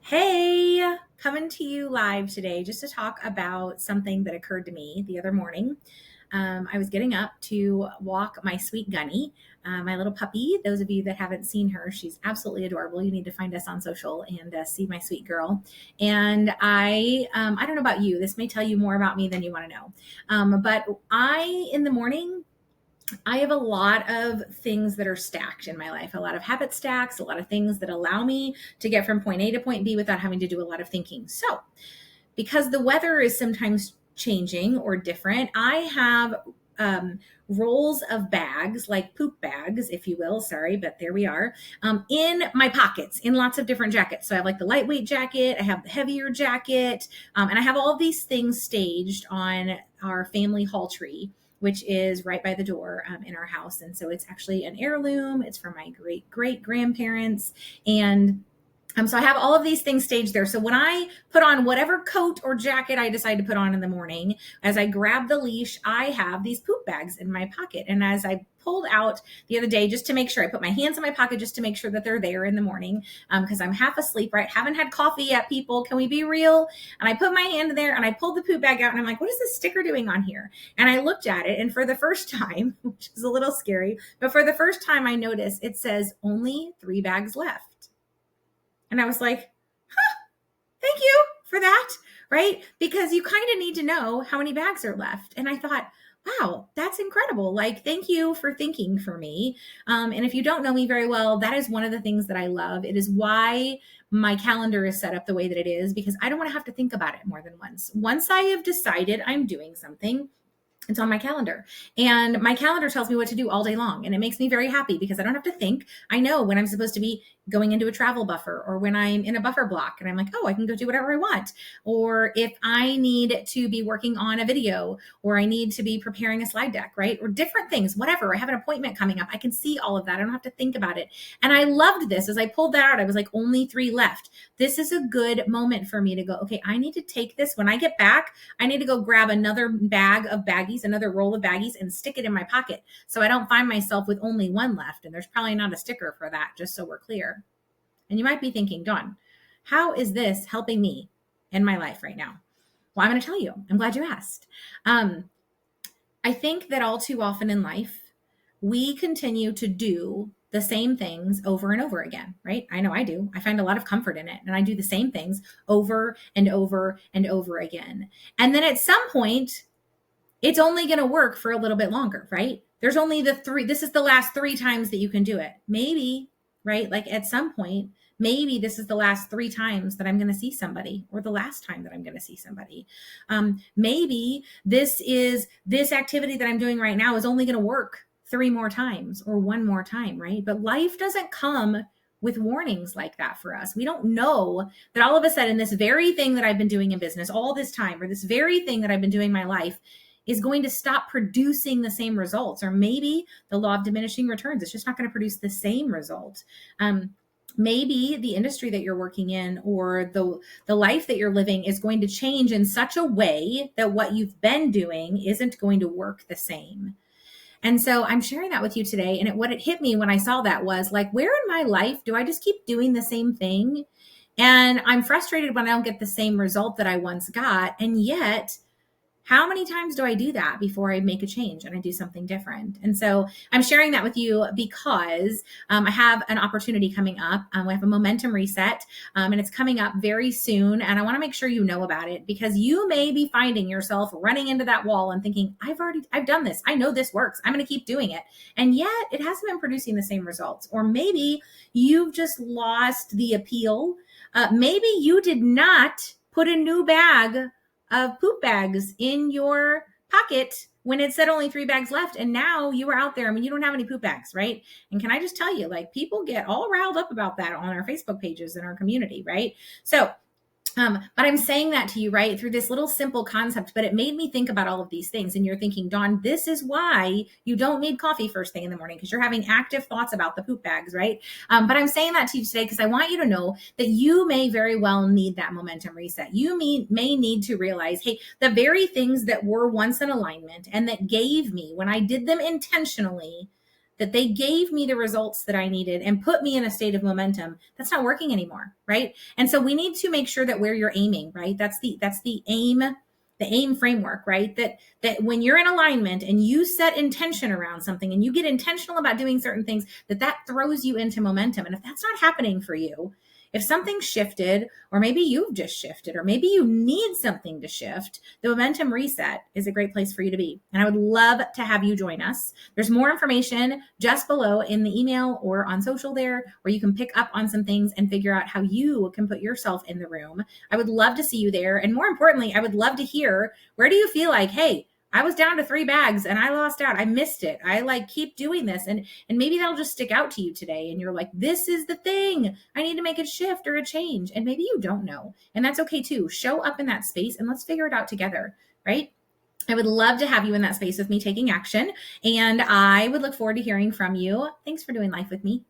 Hey, coming to you live today just to talk about something that occurred to me the other morning. I was getting up to walk my sweet Gunny, my little puppy. Those of you that haven't seen her, she's absolutely adorable. You need to find us on social and see my sweet girl. And I don't know about you. This may tell you more about me than you want to know. But in the morning, I have a lot of things that are stacked in my life, a lot of habit stacks, a lot of things that allow me to get from point A to point B without having to do a lot of thinking. So, because the weather is sometimes changing or different, I have rolls of bags, like poop bags, if you will. Sorry, but there we are, in my pockets, in lots of different jackets. So I have like the lightweight jacket, I have the heavier jacket, and I have all of these things staged on our family hall tree, which is right by the door in our house. And so it's actually an heirloom. It's from my great grandparents. And so I have all of these things staged there. So when I put on whatever coat or jacket I decide to put on in the morning, as I grab the leash, I have these poop bags in my pocket. And as I pulled out the other day, just to make sure, I put my hands in my pocket just to make sure that they're there in the morning, because I'm half asleep, right? Haven't had coffee yet, people. Can we be real? And I put my hand in there and I pulled the poop bag out and I'm like, what is this sticker doing on here? And I looked at it, and for the first time, which is a little scary, but for the first time I noticed it says only 3 bags left. And I was like, thank you for that, right? Because you kind of need to know how many bags are left. And I thought, wow, that's incredible. Like, thank you for thinking for me. And if you don't know me very well, that is one of the things that I love. It is why my calendar is set up the way that it is, because I don't want to have to think about it more than once. Once I have decided I'm doing something, it's on my calendar, and my calendar tells me what to do all day long. And it makes me very happy because I don't have to think. I know when I'm supposed to be going into a travel buffer, or when I'm in a buffer block and I'm like, oh, I can go do whatever I want. Or if I need to be working on a video, or I need to be preparing a slide deck, right? Or different things, whatever. I have an appointment coming up. I can see all of that. I don't have to think about it. And I loved this. As I pulled that out, I was like, only 3 left. This is a good moment for me to go, okay, I need to take this. When I get back, I need to go grab another bag of baggies, another roll of baggies, and stick it in my pocket so I don't find myself with only 1 left. And there's probably not a sticker for that, just so we're clear. And you might be thinking, Dawn, how is this helping me in my life right now? Well, I'm going to tell you. I'm glad you asked. I think that all too often in life, we continue to do the same things over and over again, right? I know I do. I find a lot of comfort in it, and I do the same things over and over and over again. And then at some point, it's only going to work for a little bit longer, right? There's only this is the last 3 times that you can do it. Maybe, right? Like at some point, maybe this is the last 3 times that I'm going to see somebody, or the last time that I'm going to see somebody. Maybe this activity that I'm doing right now is only going to work 3 more times or 1 more time, right? But life doesn't come with warnings like that for us. We don't know that all of a sudden this very thing that I've been doing in business all this time, or this very thing that I've been doing in my life, is going to stop producing the same results. Or maybe the law of diminishing returns, it's just not going to produce the same result. Maybe the industry that you're working in, or the life that you're living, is going to change in such a way that what you've been doing isn't going to work the same. And so I'm sharing that with you today. And what it hit me when I saw that was like, where in my life do I just keep doing the same thing? And I'm frustrated when I don't get the same result that I once got. And yet, how many times do I do that before I make a change and I do something different? And so I'm sharing that with you because I have an opportunity coming up. We have a momentum reset, and it's coming up very soon. And I want to make sure you know about it, because you may be finding yourself running into that wall and thinking, I've done this. I know this works. I'm going to keep doing it. And yet it hasn't been producing the same results. Or maybe you've just lost the appeal. Maybe you did not put a new bag of poop bags in your pocket when it said only 3 bags left, and now you are out there. I mean, you don't have any poop bags, right? And can I just tell you, like, people get all riled up about that on our Facebook pages in our community, right? So but I'm saying that to you, right, through this little simple concept, but it made me think about all of these things. And you're thinking, Dawn, this is why you don't need coffee first thing in the morning, because you're having active thoughts about the poop bags, right? But I'm saying that to you today because I want you to know that you may very well need that momentum reset. You may need to realize, hey, the very things that were once in alignment and that gave me, when I did them intentionally, that they gave me the results that I needed and put me in a state of momentum, that's not working anymore, right? And so we need to make sure that where you're aiming, right? That's the aim framework, right? That when you're in alignment and you set intention around something and you get intentional about doing certain things, that throws you into momentum. And if that's not happening for you, if something shifted, or maybe you've just shifted, or maybe you need something to shift, the momentum reset is a great place for you to be. And I would love to have you join us. There's more information just below in the email or on social there, where you can pick up on some things and figure out how you can put yourself in the room. I would love to see you there. And more importantly, I would love to hear, where do you feel like, hey, I was down to 3 bags and I lost out. I missed it. I keep doing this. And maybe that'll just stick out to you today. And you're like, this is the thing. I need to make a shift or a change. And maybe you don't know. And that's okay too. Show up in that space and let's figure it out together, right? I would love to have you in that space with me taking action. And I would look forward to hearing from you. Thanks for doing life with me.